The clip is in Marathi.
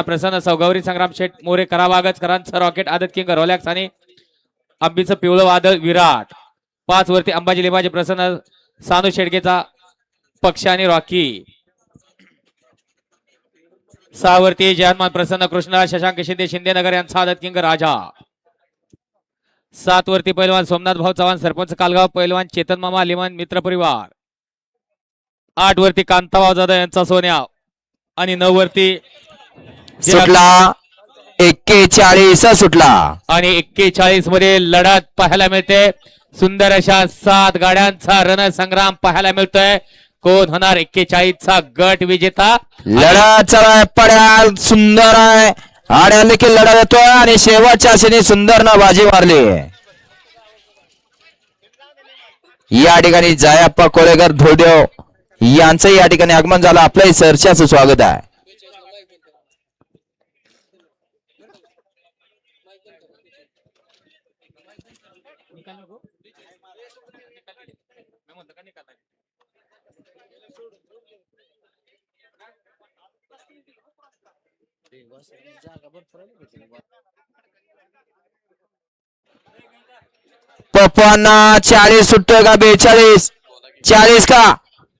प्रसन्न सौगौरी संग्राम शेठ मोरे करावागज करांचं रॉकेट आदत किंग रोलॅक्स आणि अंबीचं पिवळं वादळ विराट 5 वरती अंबाजी लिंबाजी प्रसन्न सानू शेडगेचा पक्ष आणि रॉकी 6 वरती जयहनुमान प्रसन्न कृष्ण शशांक शिंदे शिंदेनगर यांचा आदत किंग राजा 7 वरती पैलवान सोमनाथ भाऊ चव्हाण सरपंच कालगाव पैलवान चेतन मामा लिमान मित्र परिवार 8 वरती कांताभाऊ जाधव यांचा सोन्या आणि 9 वरती सुटला 41 सुटला आणि 41 मध्ये लढत पाहायला मिळते सुंदर अशा 7 गाड्यांचा रणसंग्राम पाहायला मिळतोय कोण होणार 41 चा गट विजेता लढत चालू पड्याल सुंदर आहे आड्याला की लढा येतोय आणि शेवटच्या आशेने सुंदर न बाजी मारली या ठिकाणी जायप्पा कोळेकर धोडेव यांचं या ठिकाणी आगमन झालं आपलंही सरच्याचं स्वागत आहे पप्पांना 40 सुटतोय का 42 40 का